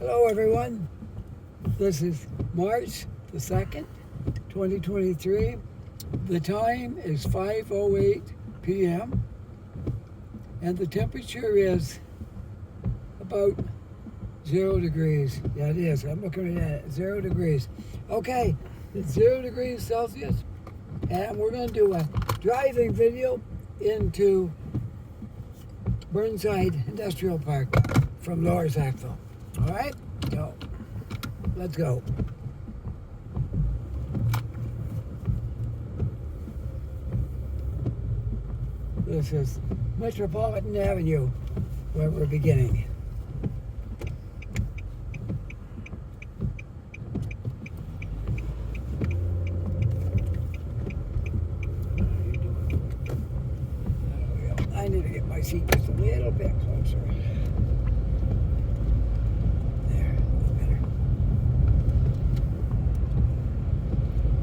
Hello everyone, this is March the 2nd, 2023. The time is 5:08 p.m. and the temperature is about 0 degrees. Yeah, it is. I'm looking at it. 0 degrees. Okay, it's 0 degrees Celsius and we're going to do a driving video into Burnside Industrial Park from Lower Sackville. All right, so let's go. This is Metropolitan Avenue where we're beginning. I need to get my seat just a little bit closer. There, that's better.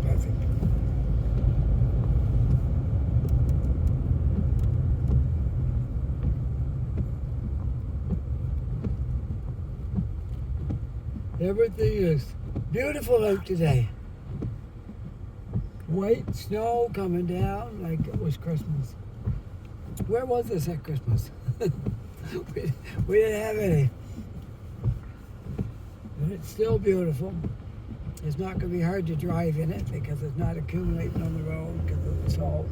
Perfect. Everything is beautiful out today. White snow coming down like it was Christmas. Where was this at Christmas? we didn't have any. But it's still beautiful. It's not going to be hard to drive in it because it's not accumulating on the road because of the salt.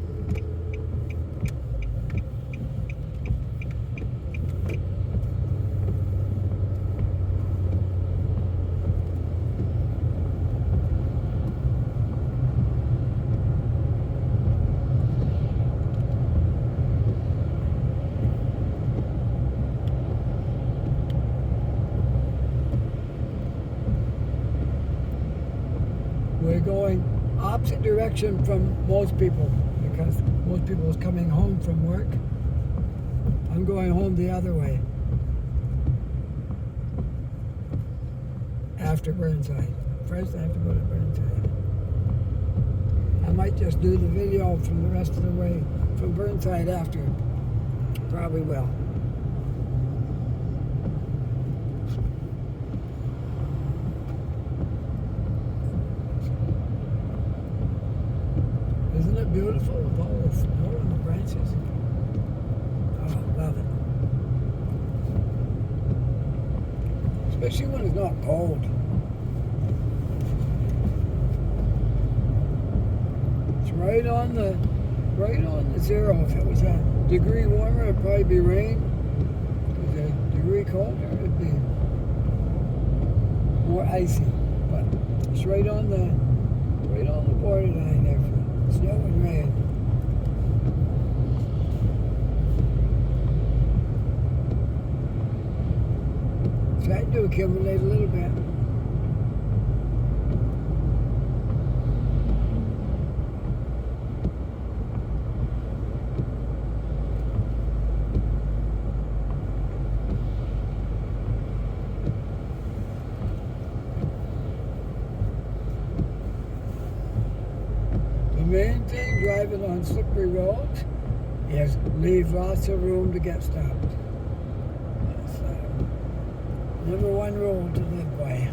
We're going opposite direction from most people because most people is coming home from work. I'm going home the other way after Burnside. First I have to go to Burnside. I might just do the video from the rest of the way from Burnside after. Probably will. Isn't it beautiful with all the snow and the branches? Oh, I love it. Especially when it's not cold. It's right on the zero. If it was a degree warmer, it'd probably be rain. If it was a degree colder, it'd be more icy. But it's right on the borderline there. Snow and rain. Starting to accumulate a little bit. The main thing driving on slippery roads is leave lots of room to get stopped. That's number one rule to live by.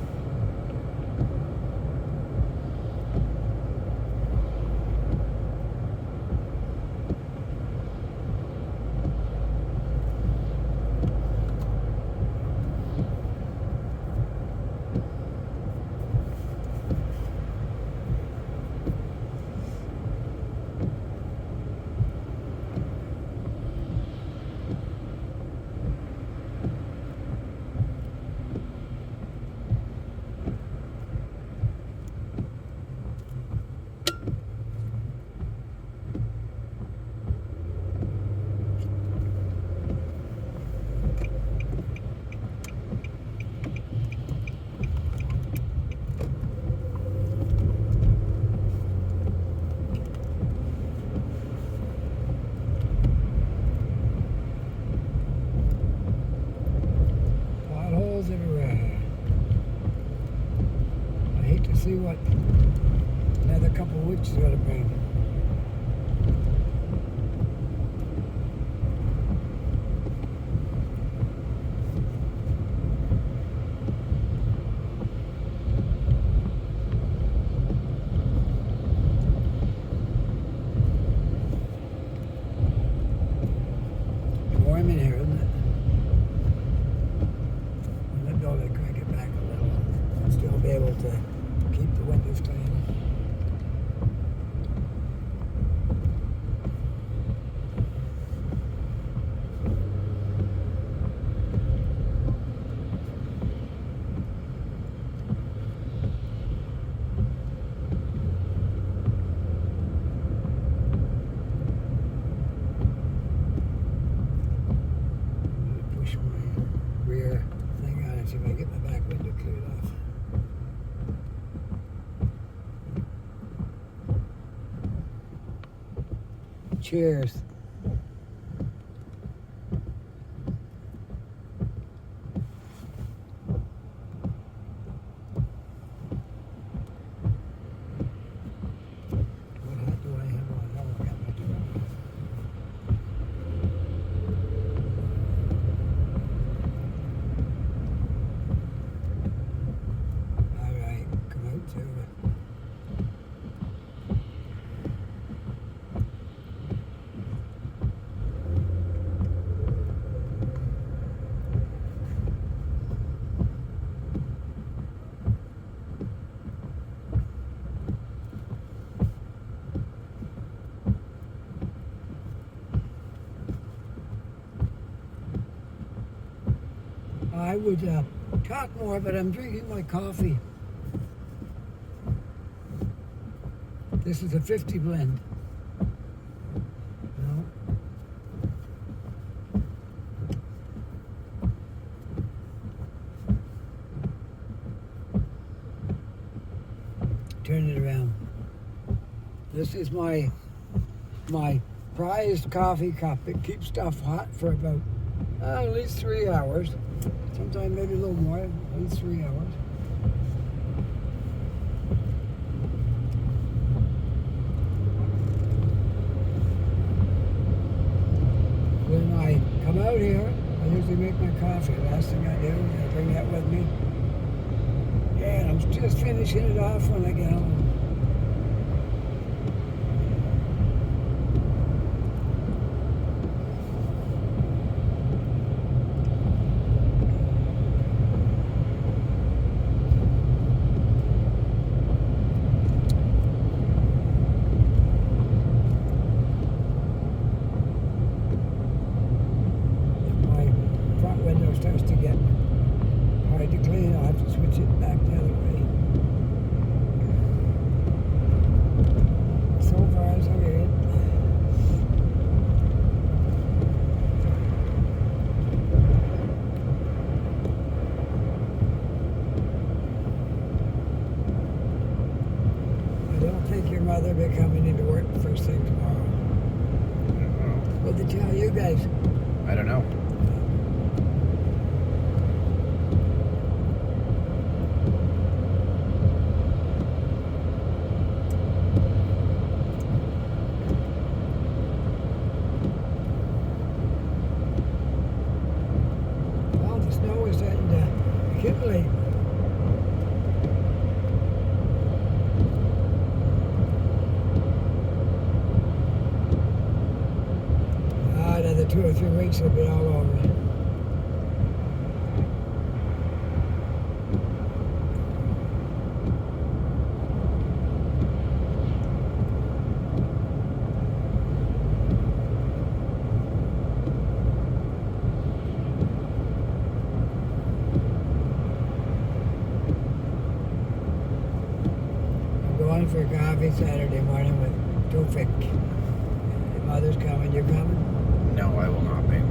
See what another couple of weeks is going to bring. have to keep the windows clean. Push my rear thing on and see if I can get my back window cleared off. Cheers. What hat do I have on? Oh, I got my turban. All right, come out to it. I would talk more, but I'm drinking my coffee. This is a 50 blend. No. Turn it around. This is my prized coffee cup. It keeps stuff hot for about at least 3 hours. Sometimes maybe a little more, at least 3 hours. When I come out here, I usually make my coffee. Last thing I do is I bring that with me. Yeah, and I'm just finishing it off when I get home. Starts to get hard to clean, I'll have to switch it back the other way. So far, so good. I don't think your mother will be coming into work first thing tomorrow. What'd they tell you guys? I don't know. Accumulate. Another 2 or 3 weeks it'll be all over. Going for coffee Saturday morning with Tofik. Your mother's coming, you're coming? No, I will not be.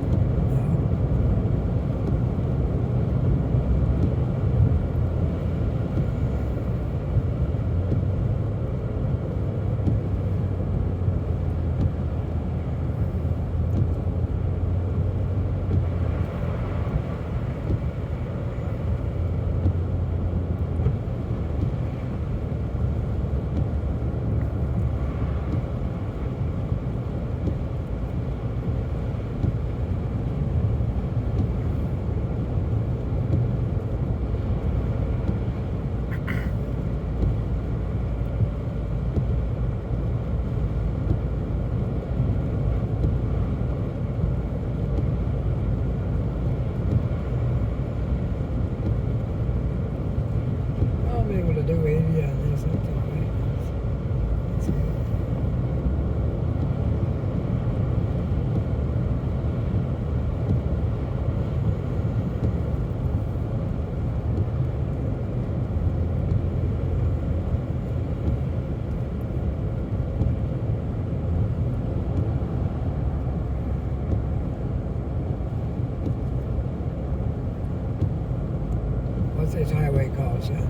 What's this highway called, son?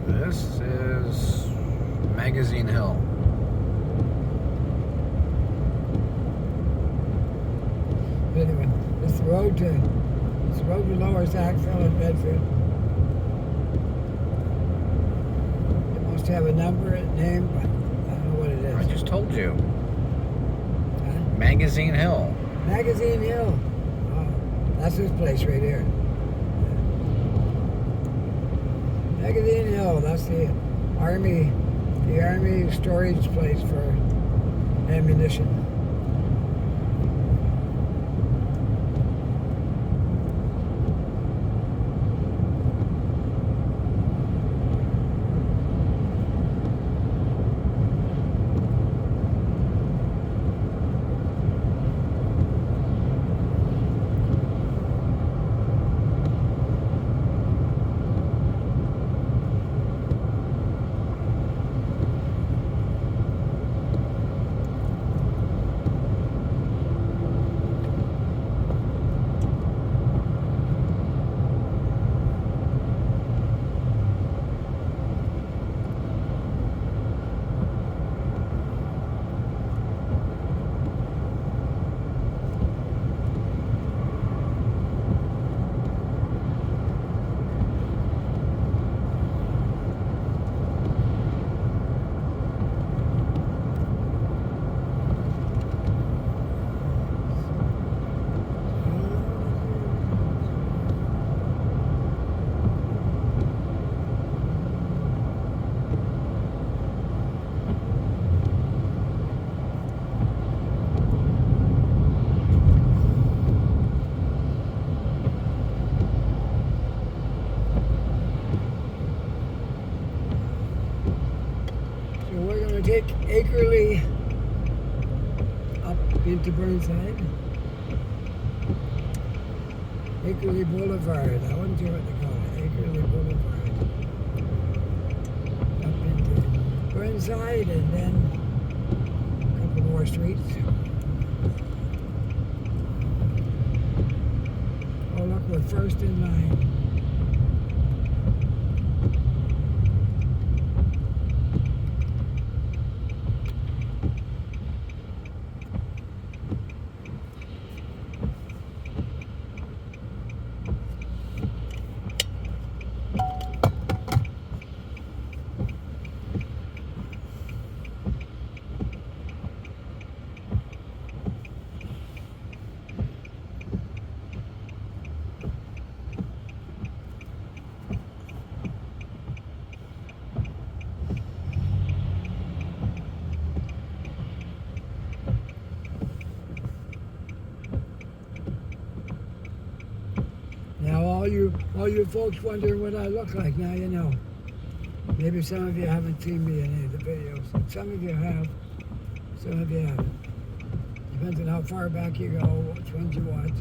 This is Magazine Hill. Anyway, it's the road to Lower Sackville and Bedford. It must have a number and name, but I don't know what it is. I just told you. Huh? Magazine Hill. Magazine Hill. Oh, that's this place right here. Magazine Hill. That's the army storage place for ammunition. Take Acrely up into Burnside. Acrely Boulevard. I wasn't sure what they call it. Acrely Boulevard. Up into Burnside and then a couple more streets. Oh, look, we're first in line. Now, all you folks wondering what I look like, now you know. Maybe some of you haven't seen me in any of the videos. Some of you have, some of you haven't. Depends on how far back you go, which ones you watch.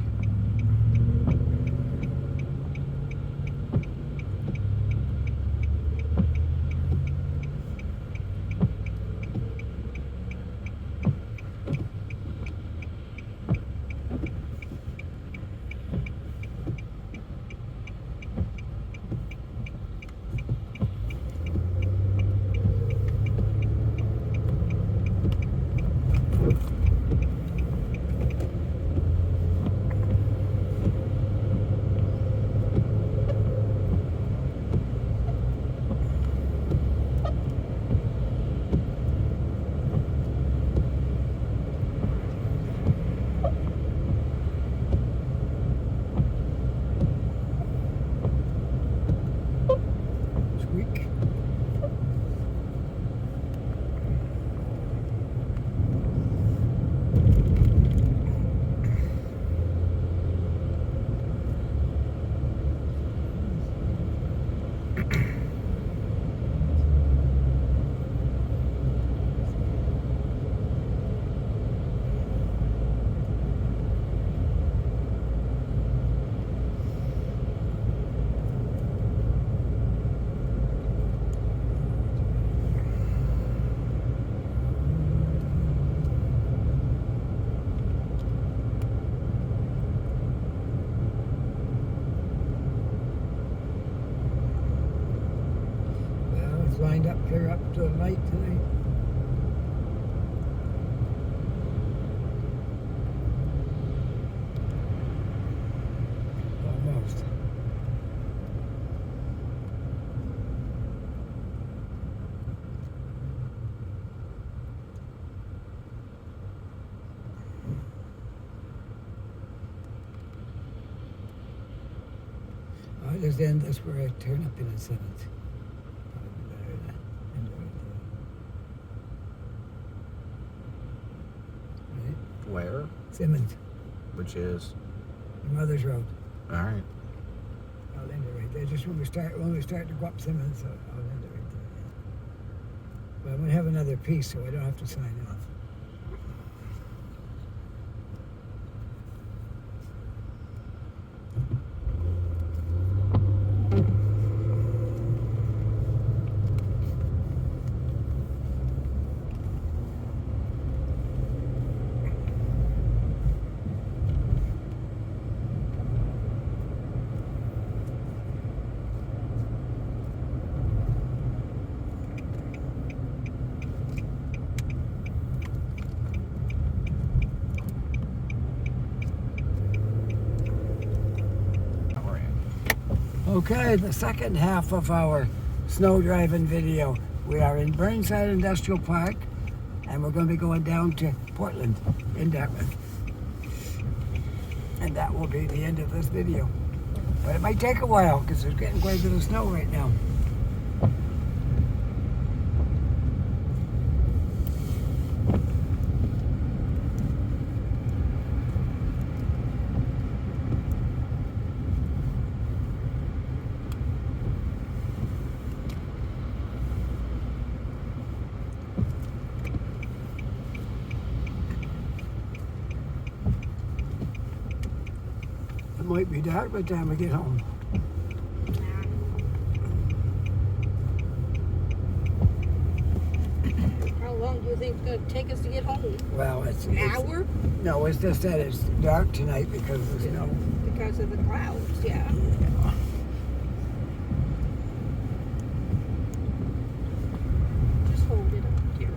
lined up clear up to the night tonight. Almost. I'll just end this where I turn up in a 7th. Probably better to end it right there. Right? Where? Simmons, Which is? your mother's road. All right. I'll end it right there. Just when we start to go up Simmons, I'll end it right there. But I'm gonna have another piece, so I don't have to sign off. How are you? Okay, the second half of our snow driving video. We are in Burnside Industrial Park, and we're going to be going down to Portland in Dartmouth. And that will be the end of this video. But it might take a while because there's getting quite a bit of snow right now. It might be dark by the time we get home. How long do you think it's going to take us to get home? Well, An hour? No, it's just that it's dark tonight because of the snow. Because of the clouds, yeah. Yeah. Just hold it up here.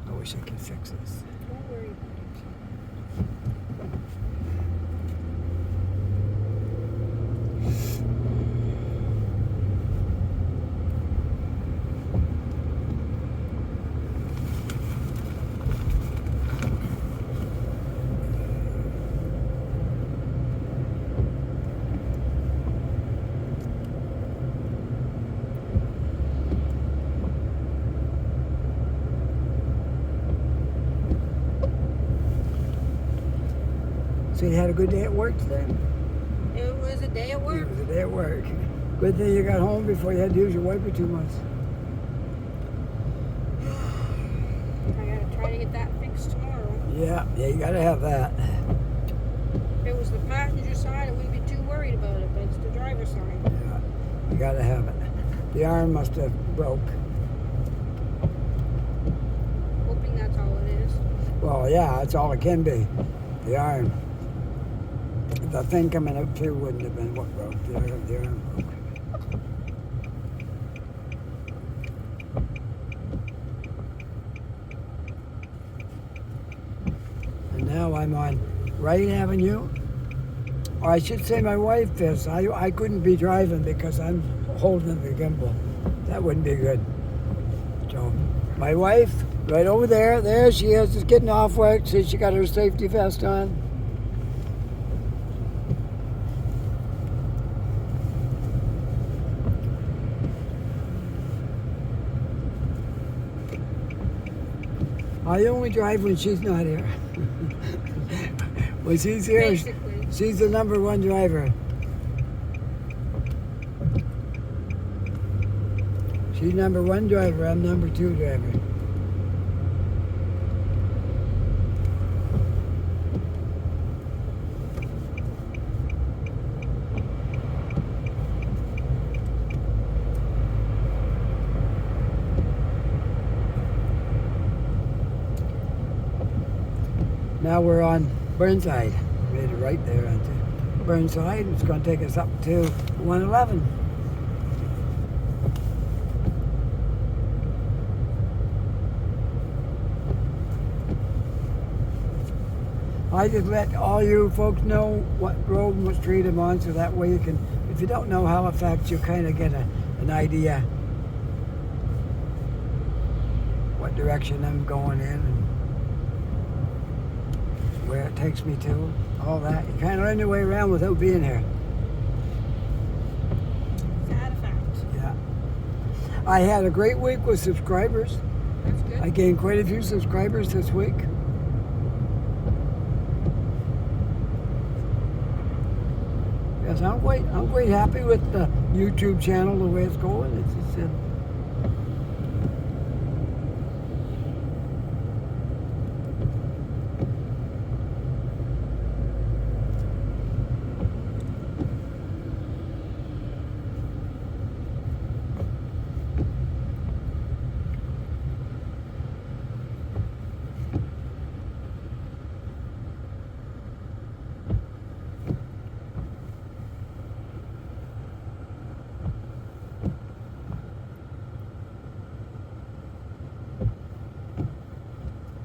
I wish I could fix this. Don't worry about So you had a good day at work today? it. It was a day at It work. was a day at work. Good thing you got home before you had to use your wiper too much. I got to try to get that fixed tomorrow. Yeah, you gotta have that. If it was the passenger side, I wouldn't be too worried about it, but it's the driver's side. Yeah, you gotta have it. The arm must have broke. Hoping that's all it is. Well, yeah, that's all it can be. The arm. The thing coming up through wouldn't have been what broke. The arm broke. And now I'm on Wright Avenue. Or I should say my wife is. I couldn't be driving because I'm holding the gimbal. That wouldn't be good. So my wife, right over there, there she is, just getting off work. See, she got her safety vest on. I only drive when she's not here. When she's here, Basically. she's the number one driver. She's number one driver, I'm number two driver. Now we're on Burnside. Made it right there onto Burnside. It's going to take us up to 111. I just let all you folks know what road and what street I'm on, so that way you can, if you don't know Halifax, you kind of get an idea what direction I'm going in and where it takes me to, all that. You kind of learn your way around without being here. Sad fact. Yeah. I had a great week with subscribers. That's good. I gained quite a few subscribers this week. Yes, I'm quite happy with the YouTube channel, the way it's going. It's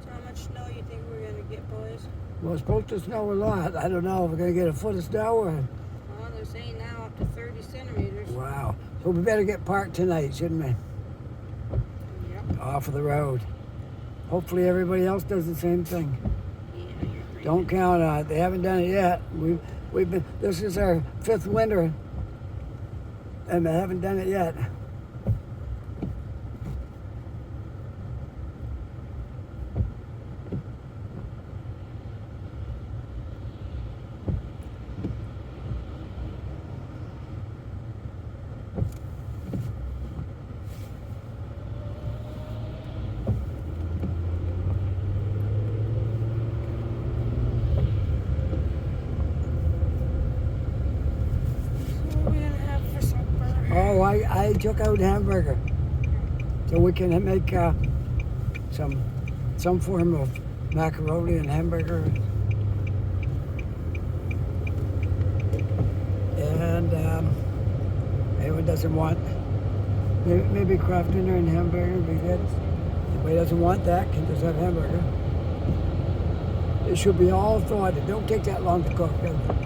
So how much snow you think we're gonna get, boys? well, it's supposed to snow a lot. I don't know if we're going to get a foot of snow or... Well, they're saying now up to 30 centimeters. Wow. So we better get parked tonight, shouldn't we? Yep. Off of the road. Hopefully everybody else does the same thing. Yeah, you're right. Don't count on it. They haven't done it yet. We've been. This is our 5th winter, and they haven't done it yet. What are we gonna have for supper? Oh, I took out hamburger, so we can make some form of macaroni and hamburger. And anyone doesn't want maybe craft dinner and hamburger would be good. If anybody doesn't want that, can just have hamburger. It should be all thawed. It don't take that long to cook, does it?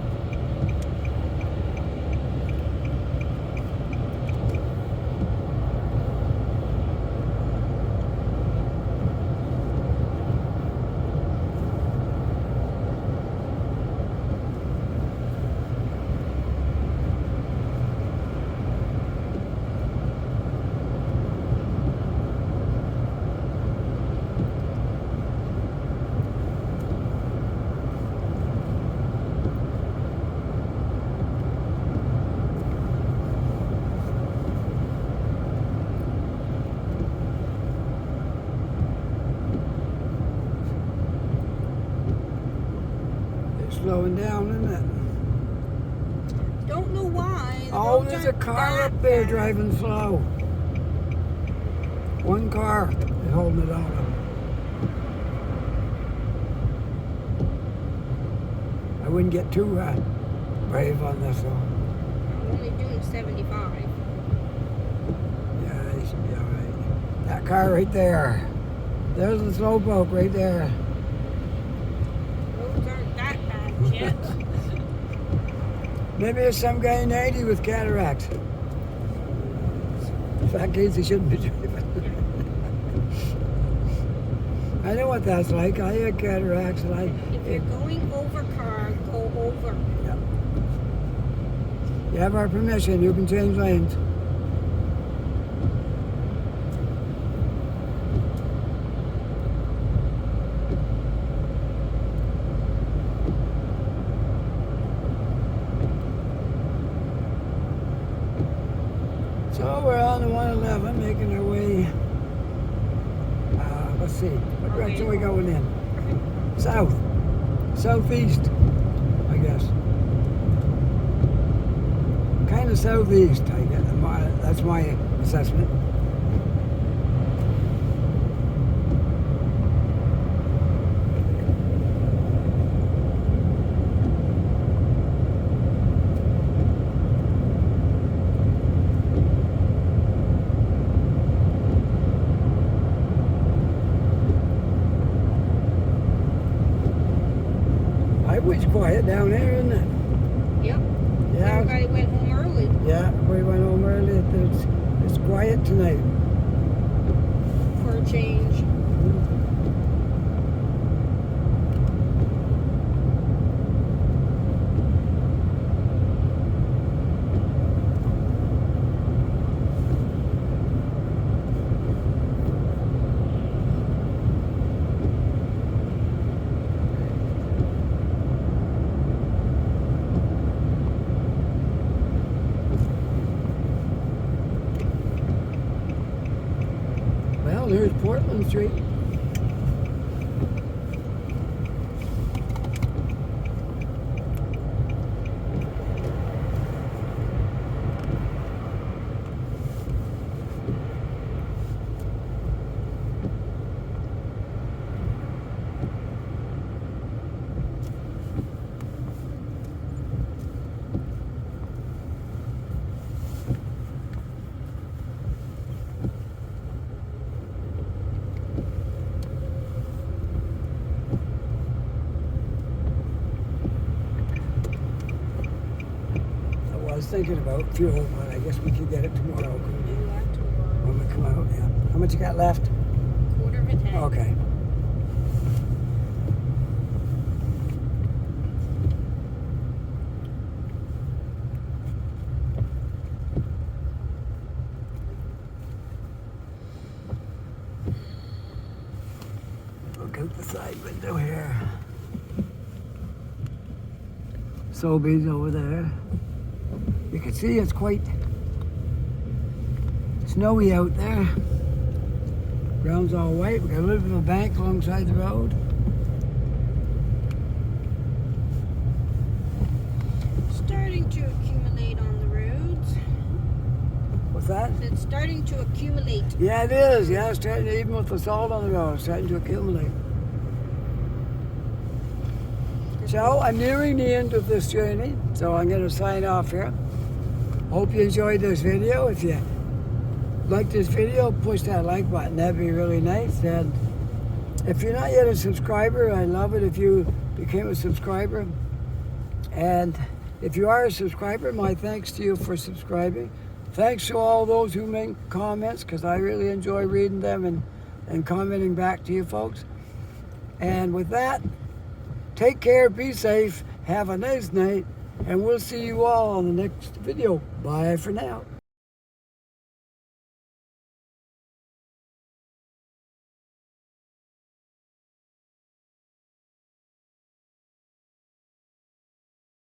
Slowing down, isn't it? Don't know why. The Oh, roads there's a aren't car that up there bad. driving slow. One car is holding it all up. I wouldn't get too brave on this though. I'm only doing 75. Yeah, he should be all right. That car right there. There's the slowpoke right there. Roads aren't that bad yet. Maybe there's some guy in 80 with cataracts. In that case, he shouldn't be driving. I know what that's like. I had cataracts and If you're going over car, go over. Yeah. You have our permission. You can change lanes. So we're on the 111, making our way. Let's see, what direction are we going in? South, southeast, I guess. Kind of southeast, I guess. That's my assessment. Highway's quiet down there, isn't it? Yep. Yeah. Everybody went home early. Yeah, we went home early. It's quiet tonight. For a change. Well, there's Portland Street. I was thinking about fuel, but I guess we could get it tomorrow couldn't we? You left tomorrow. When we come out. Yeah. How much you got left? Quarter of a tank. Okay. Look out the side window here. Sobeys over there. You can see it's quite snowy out there. Ground's all white. We got a little bit of a bank alongside the road. Starting to accumulate on the roads. What's that? It's starting to accumulate. Yeah, it is. Yeah, it's starting to, even with the salt on the road, it's starting to accumulate. So I'm nearing the end of this journey, so I'm going to sign off here. Hope you enjoyed this video. If you like this video, push that like button. That'd be really nice. And if you're not yet a subscriber, I'd love it if you became a subscriber. And if you are a subscriber, my thanks to you for subscribing. Thanks to all those who make comments, because I really enjoy reading them and commenting back to you folks. And with that, take care, be safe, have a nice night, and we'll see you all on the next video. Bye for now.